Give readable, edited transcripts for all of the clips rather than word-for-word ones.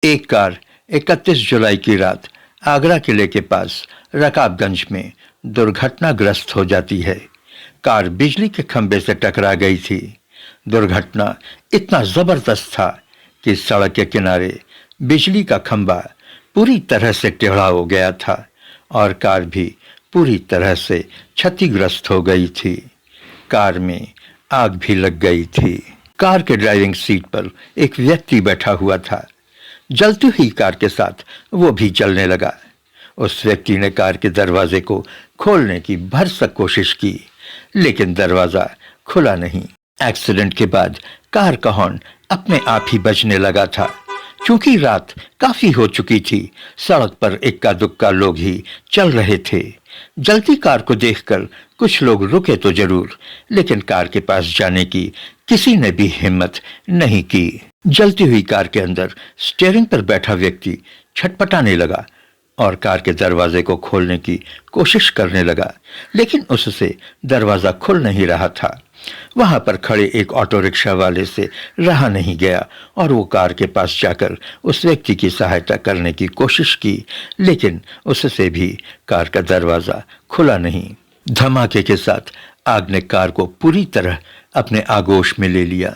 एक कार 31 जुलाई की रात आगरा किले के पास रकाबगंज में दुर्घटनाग्रस्त हो जाती है। कार बिजली के खंभे से टकरा गई थी। दुर्घटना इतना जबरदस्त था कि सड़क के किनारे बिजली का खंभा पूरी तरह से टेढ़ा हो गया था और कार भी पूरी तरह से क्षतिग्रस्त हो गई थी। कार में आग भी लग गई थी। कार के ड्राइविंग सीट पर एक व्यक्ति बैठा हुआ था। जलती हुई कार के साथ वो भी जलने लगा। उस व्यक्ति ने कार के दरवाजे को खोलने की भरसक कोशिश की, लेकिन दरवाजा खुला नहीं। एक्सीडेंट के बाद कार का हॉर्न अपने आप ही बजने लगा था। चूंकि रात काफी हो चुकी थी, सड़क पर इक्का दुक्का लोग ही चल रहे थे। जलती कार को देखकर कुछ लोग रुके तो जरूर, लेकिन कार के पास जाने की किसी ने भी हिम्मत नहीं की। जलती हुई कार के अंदर स्टीयरिंग पर बैठा व्यक्ति छटपटाने लगा और कार के दरवाजे को खोलने की कोशिश करने लगा, लेकिन उससे दरवाजा खुल नहीं रहा था। वहां पर खड़े एक ऑटो रिक्शा वाले से रहा नहीं गया और वो कार के पास जाकर उस व्यक्ति की सहायता करने की कोशिश की, लेकिन उससे भी कार का दरवाजा खुला नहीं। धमाके के साथ आग ने कार को पूरी तरह अपने आगोश में ले लिया।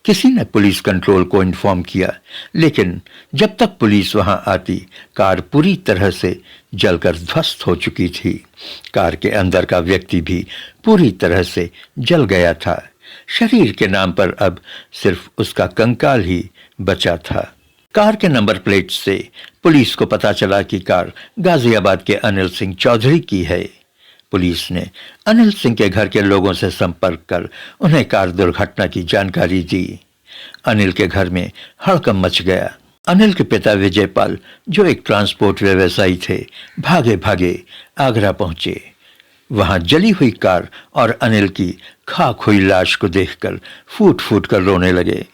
किसी ने पुलिस कंट्रोल को इन्फॉर्म किया, लेकिन जब तक पुलिस वहां आती, कार पूरी तरह से जलकर ध्वस्त हो चुकी थी। कार के अंदर का व्यक्ति भी पूरी तरह से जल गया था। शरीर के नाम पर अब सिर्फ उसका कंकाल ही बचा था। कार के नंबर प्लेट से पुलिस को पता चला कि कार गाजियाबाद के अनिल सिंह चौधरी की है। पुलिस ने अनिल सिंह के घर के लोगों से संपर्क कर उन्हें कार दुर्घटना की जानकारी दी। अनिल के घर में हड़कंप मच गया। अनिल के पिता विजयपाल, जो एक ट्रांसपोर्ट व्यवसायी थे, भागे भागे आगरा पहुंचे। वहां जली हुई कार और अनिल की खाक हुई लाश को देखकर फूट फूट कर रोने लगे।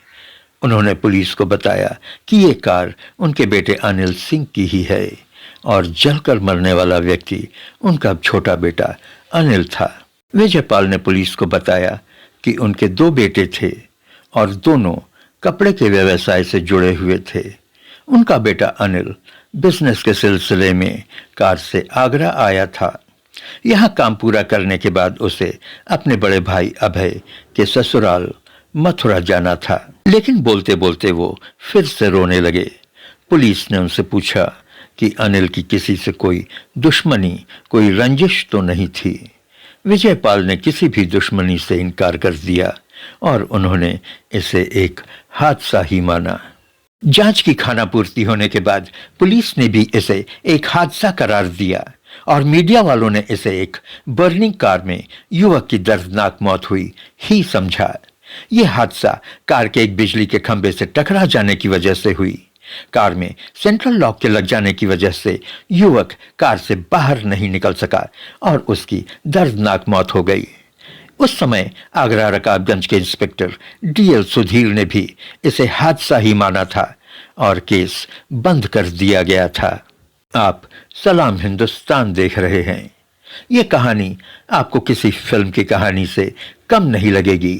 उन्होंने पुलिस को बताया कि ये कार उनके बेटे अनिल सिंह की ही है और जलकर मरने वाला व्यक्ति उनका छोटा बेटा अनिल था। विजयपाल ने पुलिस को बताया कि उनके 2 बेटे थे और दोनों कपड़े के व्यवसाय से जुड़े हुए थे। उनका बेटा अनिल बिजनेस के सिलसिले में कार से आगरा आया था। यहाँ काम पूरा करने के बाद उसे अपने बड़े भाई अभय के ससुराल मथुरा जाना था, लेकिन बोलते बोलते वो फिर से रोने लगे। पुलिस ने उनसे पूछा कि अनिल की किसी से कोई दुश्मनी, कोई रंजिश तो नहीं थी। विजयपाल ने किसी भी दुश्मनी से इनकार कर दिया और उन्होंने इसे एक हादसा ही माना। जांच की खानापूर्ति होने के बाद पुलिस ने भी इसे एक हादसा करार दिया और मीडिया वालों ने इसे एक बर्निंग कार में युवक की दर्दनाक मौत हुई ही समझा। यह हादसा कार के एक बिजली के खंभे से टकरा जाने की वजह से हुई। कार में सेंट्रल लॉक के लग जाने की वजह से युवक कार से बाहर नहीं निकल सका और उसकी दर्दनाक मौत हो गई। उस समय आगरा रकाबगंज के इंस्पेक्टर डीएल सुधीर ने भी इसे हादसा ही माना था और केस बंद कर दिया गया था। आप सलाम हिंदुस्तान देख रहे हैं। ये कहानी आपको किसी फिल्म की कहानी से कम नहीं लगेगी।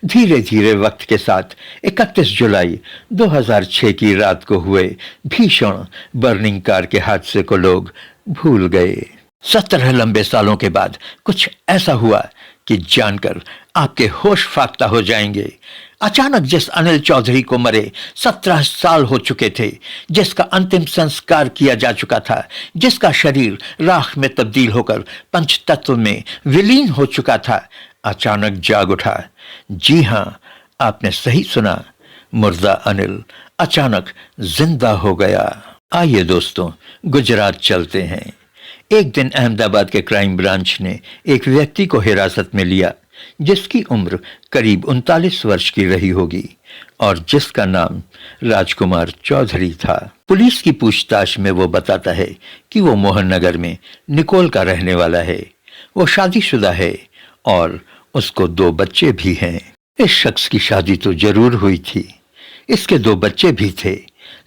धीरे धीरे वक्त के साथ 31 जुलाई 2006 की रात को हुए भीषण बर्निंग कार के हादसे को लोग भूल गए। 17 लंबे सालों के बाद कुछ ऐसा हुआ कि जानकर आपके होश फाख्ता हो जाएंगे। अचानक जिस अनिल चौधरी को मरे 17 साल हो चुके थे, जिसका अंतिम संस्कार किया जा चुका था, जिसका शरीर राख में तब्दील होकर पंचतत्व में विलीन हो चुका था, अचानक जाग उठा। जी हां, आपने सही सुना, मुर्दा अनिल अचानक जिंदा हो गया। आइए दोस्तों, गुजरात चलते हैं। एक दिन अहमदाबाद के क्राइम ब्रांच ने एक व्यक्ति को हिरासत में लिया जिसकी उम्र करीब 39 वर्ष की रही होगी और जिसका नाम राजकुमार चौधरी था। पुलिस की पूछताछ में वो बताता है कि वो मोहन नगर में निकोल का रहने वाला है। वो शादीशुदा है और उसको 2 बच्चे भी हैं। इस शख्स की शादी तो जरूर हुई थी, इसके 2 बच्चे भी थे,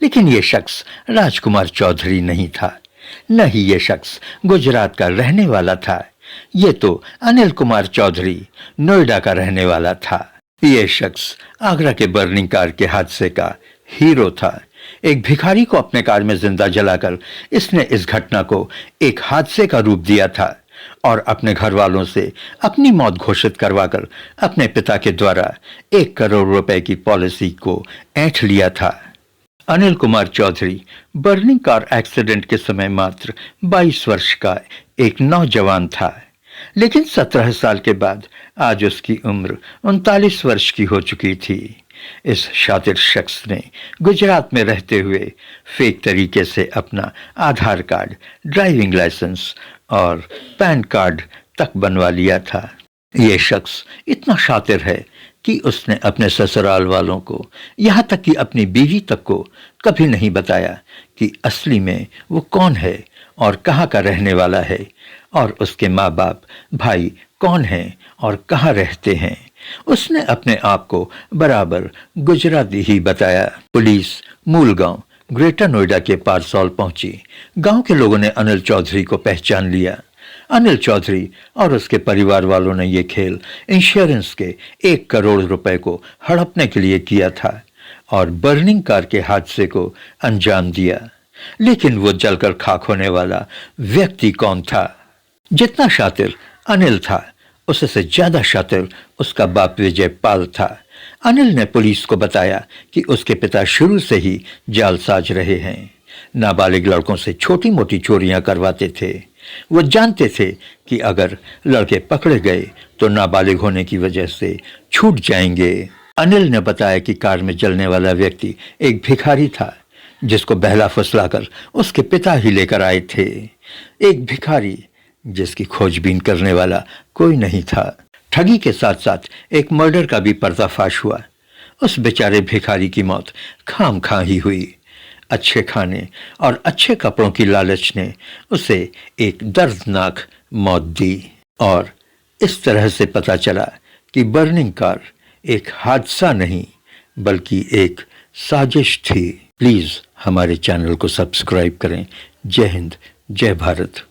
लेकिन ये शख्स राजकुमार चौधरी नहीं था, न ही ये शख्स गुजरात का रहने वाला था। ये तो अनिल कुमार चौधरी नोएडा का रहने वाला था। ये शख्स आगरा के बर्निंग कार के हादसे का हीरो था। एक भिखारी को अपने कार में जिंदा जलाकर इसने इस घटना को एक हादसे का रूप दिया था और अपने घर वालों से अपनी मौत घोषित करवाकर अपने पिता के द्वारा 1 करोड़ रुपए की पॉलिसी को ऐंठ लिया था। Anil Kumar Chaudhary burning car accident के समय मात्र 22 वर्ष का एक नौजवान था, लेकिन 17 साल के बाद आज उसकी उम्र 39 वर्ष की हो चुकी थी। इस शातिर शख्स ने गुजरात में रहते हुए फेक तरीके से अपना आधार कार्ड, ड्राइविंग लाइसेंस और पैन कार्ड तक बनवा लिया था। ये शख्स इतना शातिर है कि उसने अपने ससुराल वालों को, यहाँ तक कि अपनी बीवी तक को कभी नहीं बताया कि असली में वो कौन है और कहाँ का रहने वाला है और उसके माँ बाप, भाई कौन हैं और कहाँ रहते हैं। उसने अपने आप को बराबर गुजराती ही बताया। पुलिस मूल गांव ग्रेटर नोएडा के पारसौल पहुंची। गांव के लोगों ने अनिल चौधरी को पहचान लिया। अनिल चौधरी और उसके परिवार वालों ने यह खेल इंश्योरेंस के 1 करोड़ रुपए को हड़पने के लिए किया था और बर्निंग कार के हादसे को अंजाम दिया। लेकिन वो जलकर खाक होने वाला व्यक्ति कौन था? जितना शातिर अनिल था, उससे ज्यादा शातिर उसका बाप विजय पाल था। अनिल ने पुलिस को बताया कि उसके पिता शुरू से ही जालसाज रहे हैं, नाबालिग लड़कों से छोटी मोटी चोरियां करवाते थे। वो जानते थे कि अगर लड़के पकड़े गए तो नाबालिग होने की वजह से छूट जाएंगे। अनिल ने बताया कि कार में जलने वाला व्यक्ति एक भिखारी था, जिसको बहला फुसलाकर उसके पिता ही लेकर आए थे। एक भिखारी जिसकी खोजबीन करने वाला कोई नहीं था। ठगी के साथ साथ एक मर्डर का भी पर्दाफाश हुआ। उस बेचारे भिखारी की मौत खाम खा ही हुई। अच्छे खाने और अच्छे कपड़ों की लालच ने उसे एक दर्दनाक मौत दी और इस तरह से पता चला कि बर्निंग कार एक हादसा नहीं बल्कि एक साजिश थी। प्लीज़ हमारे चैनल को सब्सक्राइब करें। जय हिंद, जय भारत।